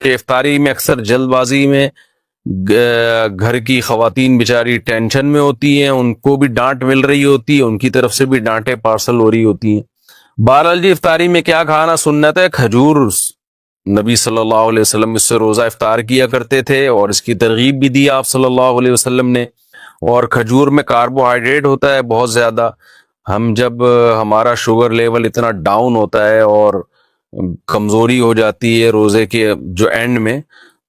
کہ افطاری میں اکثر جلد بازی میں گھر کی خواتین بیچاری ٹینشن میں ہوتی ہیں، ان کو بھی ڈانٹ مل رہی ہوتی ہے، ان کی طرف سے بھی ڈانٹیں پارسل ہو رہی ہوتی ہیں۔ بہرحال جی، افطاری میں کیا کھانا سنت ہے؟ کھجور۔ نبی صلی اللہ علیہ وسلم اس سے روزہ افطار کیا کرتے تھے اور اس کی ترغیب بھی دی آپ صلی اللہ علیہ وسلم نے۔ اور کھجور میں کاربوہائیڈریٹ ہوتا ہے بہت زیادہ۔ ہم جب ہمارا شوگر لیول اتنا ڈاؤن ہوتا ہے اور کمزوری ہو جاتی ہے روزے کے جو اینڈ میں،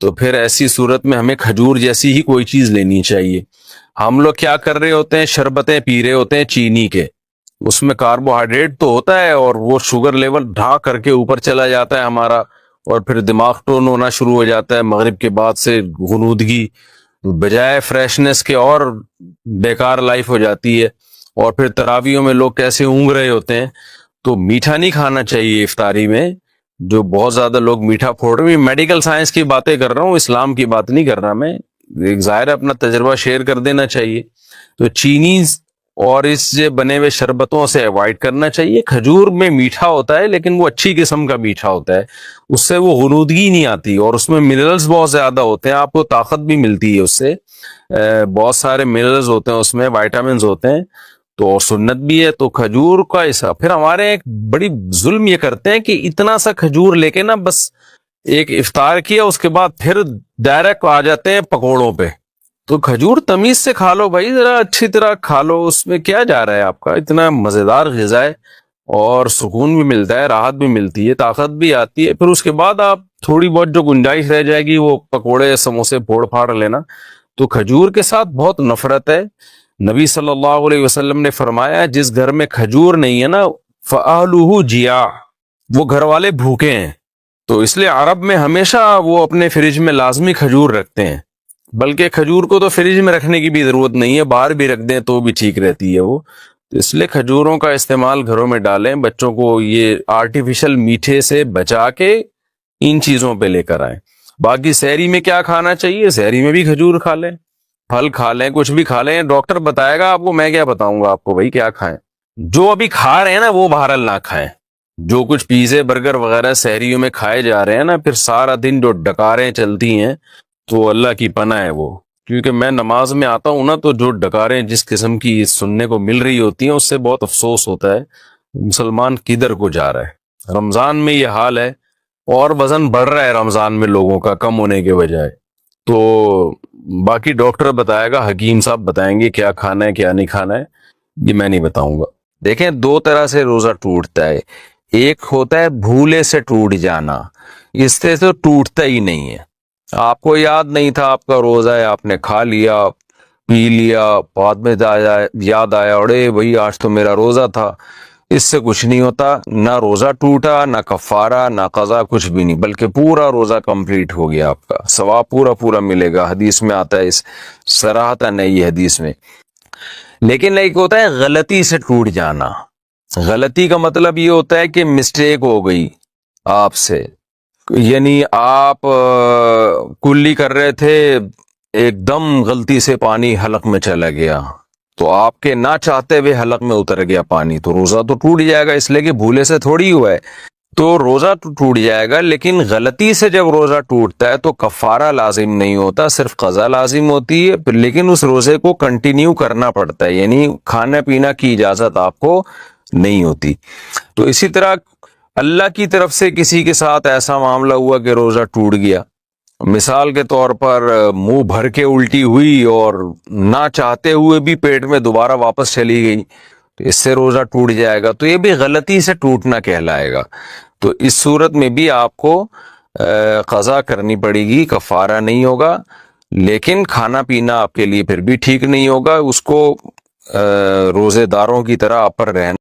تو پھر ایسی صورت میں ہمیں کھجور جیسی ہی کوئی چیز لینی چاہیے۔ ہم لوگ کیا کر رہے ہوتے ہیں؟ شربتیں پی رہے ہوتے ہیں چینی کے، اس میں کاربوہائیڈریٹ تو ہوتا ہے اور وہ شوگر لیول ڈھا کر کے اوپر چلا جاتا ہے ہمارا، اور پھر دماغ ٹون ہونا شروع ہو جاتا ہے مغرب کے بعد سے، غنودگی بجائے فریشنس کے اور بیکار لائف ہو جاتی ہے، اور پھر تراویحوں میں لوگ کیسے اونگ رہے ہوتے ہیں۔ تو میٹھا نہیں کھانا چاہیے افطاری میں، جو بہت زیادہ لوگ میٹھا پھوڑ رہے ہیں۔ میڈیکل سائنس کی باتیں کر رہا ہوں، اسلام کی بات نہیں کر رہا میں، ایک ظاہر اپنا تجربہ شیئر کر دینا چاہیے۔ تو چینی اور اس سے بنے ہوئے شربتوں سے ایوائڈ کرنا چاہیے۔ کھجور میں میٹھا ہوتا ہے لیکن وہ اچھی قسم کا میٹھا ہوتا ہے، اس سے وہ غنودگی نہیں آتی، اور اس میں منرلز بہت زیادہ ہوتے ہیں، آپ کو طاقت بھی ملتی ہے اس سے، بہت سارے منرلز ہوتے ہیں اس میں، وائٹامنز ہوتے ہیں، تو سنت بھی ہے۔ تو کھجور کا ایسا پھر ہمارے ایک بڑی ظلم یہ کرتے ہیں کہ اتنا سا کھجور لے کے نا بس ایک افطار کیا، اس کے بعد پھر ڈائریکٹ آ جاتے ہیں پکوڑوں پہ۔ تو کھجور تمیز سے کھا لو بھائی، ذرا اچھی طرح کھا لو، اس میں کیا جا رہا ہے آپ کا؟ اتنا مزیدار غذا ہے اور سکون بھی ملتا ہے، راحت بھی ملتی ہے، طاقت بھی آتی ہے۔ پھر اس کے بعد آپ تھوڑی بہت جو گنجائش رہ جائے گی وہ پکوڑے سموسے پھوڑ پھاڑ لینا۔ تو کھجور کے ساتھ بہت نفرت ہے۔ نبی صلی اللہ علیہ وسلم نے فرمایا جس گھر میں کھجور نہیں ہے نا فَأَهْلُهُ جِيَاعٌ، وہ گھر والے بھوکے ہیں۔ تو اس لیے عرب میں ہمیشہ وہ اپنے فریج میں لازمی کھجور رکھتے ہیں، بلکہ کھجور کو تو فریج میں رکھنے کی بھی ضرورت نہیں ہے، باہر بھی رکھ دیں تو بھی ٹھیک رہتی ہے وہ۔ تو اس لیے کھجوروں کا استعمال گھروں میں ڈالیں، بچوں کو یہ آرٹیفیشل میٹھے سے بچا کے ان چیزوں پہ لے کر آئیں۔ باقی سحری میں کیا کھانا چاہیے؟ سحری میں بھی کھجور کھا لیں، پھل کھا لیں، کچھ بھی کھا لیں، ڈاکٹر بتائے گا آپ کو، میں کیا بتاؤں گا آپ کو بھائی کیا کھائیں۔ جو ابھی کھا رہے ہیں نا وہ بہرحال نہ کھائیں، جو کچھ پیزے برگر وغیرہ سحریوں میں کھائے جا رہے ہیں نا، پھر سارا دن جو ڈکاریں چلتی ہیں تو اللہ کی پناہ ہے وہ، کیونکہ میں نماز میں آتا ہوں نا، تو جو ڈکاریں جس قسم کی سننے کو مل رہی ہوتی ہیں اس سے بہت افسوس ہوتا ہے، مسلمان کدھر کو جا رہا ہے۔ رمضان میں یہ حال ہے، اور وزن بڑھ رہا ہے رمضان میں لوگوں کا کم ہونے کے بجائے۔ تو باقی ڈاکٹر بتائے گا، حکیم صاحب بتائیں گے کیا کھانا ہے کیا نہیں کھانا ہے، یہ میں نہیں بتاؤں گا۔ دیکھیں، دو طرح سے روزہ ٹوٹتا ہے، ایک ہوتا ہے بھولے سے ٹوٹ جانا، اس سے تو ٹوٹتا ہی نہیں ہے، آپ کو یاد نہیں تھا آپ کا روزہ ہے، آپ نے کھا لیا پی لیا، بعد میں یاد آیا اڑے بھائی آج تو میرا روزہ تھا، اس سے کچھ نہیں ہوتا، نہ روزہ ٹوٹا، نہ کفارہ، نہ قضا، کچھ بھی نہیں، بلکہ پورا روزہ کمپلیٹ ہو گیا، آپ کا ثواب پورا پورا ملے گا۔ حدیث میں آتا ہے، اس صراحتاً نہیں حدیث میں۔ لیکن ایک ہوتا ہے غلطی سے ٹوٹ جانا، غلطی کا مطلب یہ ہوتا ہے کہ مسٹیک ہو گئی آپ سے، یعنی آپ کلی کر رہے تھے، ایک دم غلطی سے پانی حلق میں چلا گیا، تو آپ کے نہ چاہتے ہوئے حلق میں اتر گیا پانی، تو روزہ تو ٹوٹ جائے گا، اس لیے کہ بھولے سے تھوڑی ہوا ہے، تو روزہ تو ٹوٹ جائے گا۔ لیکن غلطی سے جب روزہ ٹوٹتا ہے تو کفارہ لازم نہیں ہوتا، صرف قضا لازم ہوتی ہے، لیکن اس روزے کو کنٹینیو کرنا پڑتا ہے، یعنی کھانا پینا کی اجازت آپ کو نہیں ہوتی۔ تو اسی طرح اللہ کی طرف سے کسی کے ساتھ ایسا معاملہ ہوا کہ روزہ ٹوٹ گیا، مثال کے طور پر منہ بھر کے الٹی ہوئی اور نہ چاہتے ہوئے بھی پیٹ میں دوبارہ واپس چلی گئی، تو اس سے روزہ ٹوٹ جائے گا، تو یہ بھی غلطی سے ٹوٹنا کہلائے گا۔ تو اس صورت میں بھی آپ کو قضا کرنی پڑے گی، کفارہ نہیں ہوگا، لیکن کھانا پینا آپ کے لیے پھر بھی ٹھیک نہیں ہوگا، اس کو روزے داروں کی طرح آپ پر رہنا